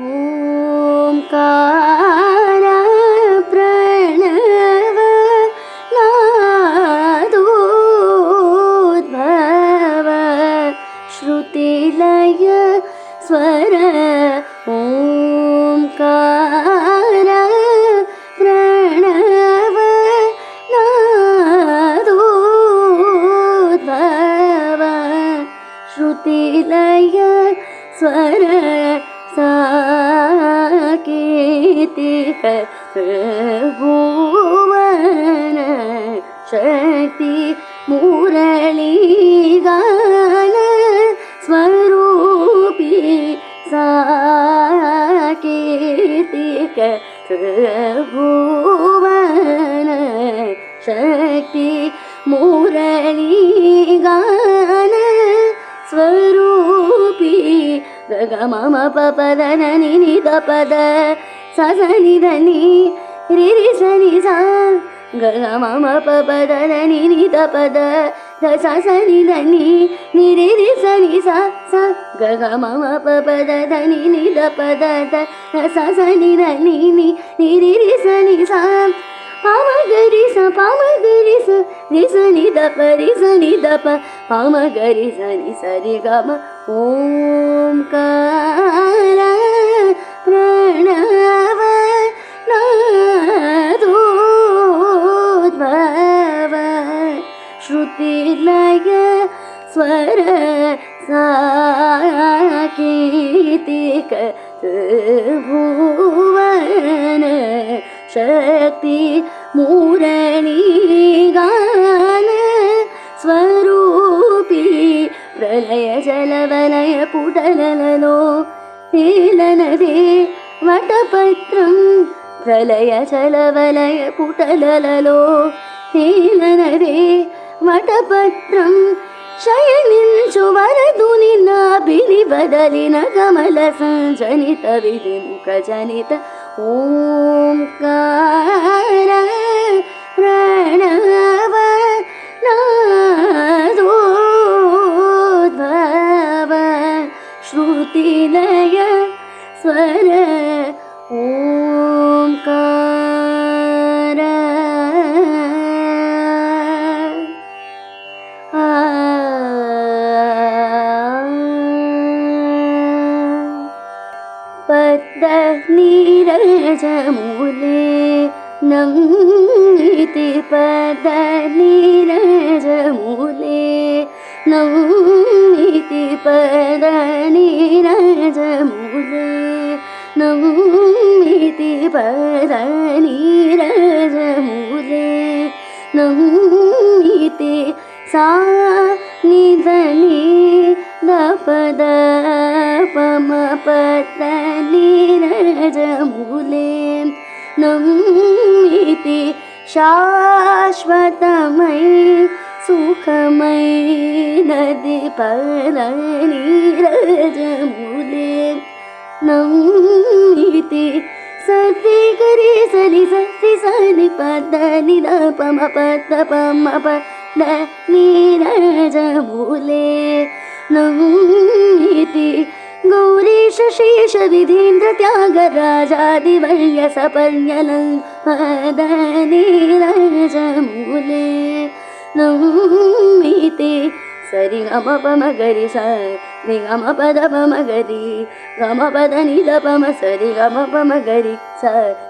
ओंकार प्रणव नादोद्भव श्रुतिलय स्वर ओंकार प्रणव नादोद्भव श्रुतिलय स्वर साकेतिक त्रिभुवन शक्ति मुरली गान स्वरूपी साकेतिक त्रिभुवन शक्ति मुरली गान स्वरूपी ग मम प द नि नि द प द स नि ध नि रि रि स नि सा ग मम प द नि नि द प द स नि ध नि रि रि स नि सा सा ग मम प द नि नि द प द स नि ध नि रि रि स नि सा पाम गरि स रि स नि द प रि स नि द प पाम गरि स नि स रि ग म ओंकार प्रणव नादोद्भव श्रुतिलय स्वर साकेतिक त्रिभुवन शक्ति मुरली गान स्वरूपी प्रलय जलवलय पुटललो नीलनदे वटपत्रं प्रलय जलवलय पुटललो नीलनदे वटपत्रं शयनिंचु वरदु निन्नाभिनि बदलिन कमल संजनित विधिमुख जनित ओंकार प्रणव नादोद्भव श्रुतिलय स्वर ओंकार पद्म नीरज मूले नंगीति पद नीरज मूले नंगीति पद नीरज मूले नंगीति पद नीरज मूले नंगीति सा निधनि द पद पम पद नीरज मूले नंगीति शाश्वतमय सुखमय नदी पद नीरज मूले नंगीति सति गरि सनि सति सनि पद नि द पम पद नीरज मूले नंगीति गौरीश शेष विधीन्द्र त्यागराजादिवर्य सपर्यलं पद नीरज मूले नंगीति सरि गम पम गरि स रि गम पद पम गरि गम पद नि द पम सरि गम पम गरि स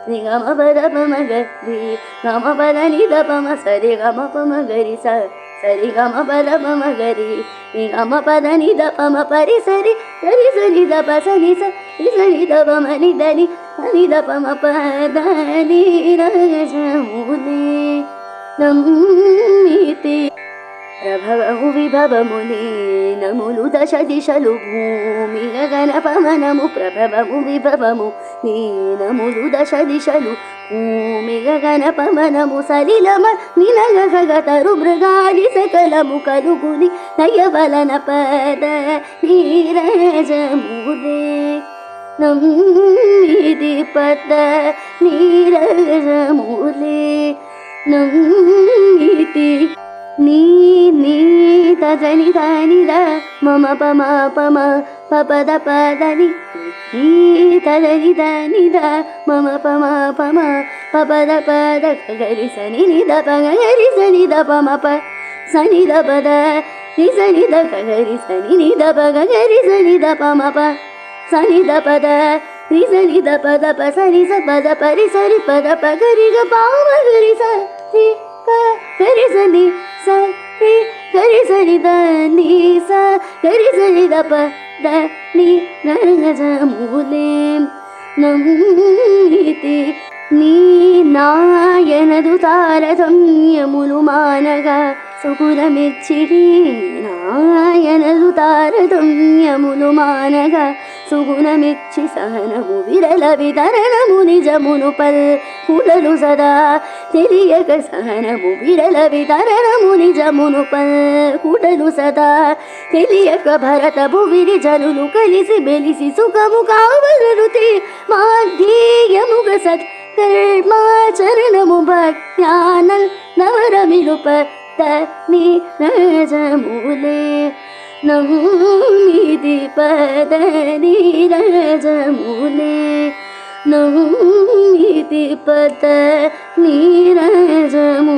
रि गम पद पम गरि गम पद नि द पम सरि गम पम गरि स सरि गम पद पम गरि रि गम पद नि द पम परि सरि गरि सरि द प स नि स रि स नि द पम नि द नि द पम पद नीरज मूले नंगीति प्रभवमु विभवमुनि नमुलु दश दिशलु भूमि गगन पवनमु प्रभवमु विभवमु नमुलु दश दिशलु भूमि गगन पवनमु सलिलम निनगगतरु मृगादि सकलमु कलुगुनि नयबलन पद नीरज मूले नंगीति पद नीरज मूले नंगीति नी नी तजनि धनि द मम पम पम पपद पदनि నీ తదని ద మమ పమ పమ పద పద గరి సని నిద పగరి సని ద పమ ప సని ద పద ని సని ద గరి సని నిద పగరి సని ద పమ ప సని ద పద ని సని ద పద ప సని స పద పరి సరి పద పగరి గ పామ గరి స ని ప గరి సని స ని గరి సని ద ని స గరి సని ద ప ద ని నజములే నమ్మితి నీ నాయనదు తారతమ్యములు మానగా సుగుణమెచ్చిడి నాయనదు తారతమ్యములు మానగా సుగుణమెచ్చి సహనము విరల వితరణము నిజమును పల్ కుడలు సదా తెలియక సహనము విరల వితరణము నిజమును పల్ కుడలు సదా తెలియక భరత భువిరి జనులు కలిసి బెలిసి సుఖము కావలరుతే మాధ్యేయముగ సత్ కర్మాచరణము భక్త్యానల్ నవరమిలుప నీ నజములే నమ్మిది పద నీరజములే నమ్మిది పద నీరజము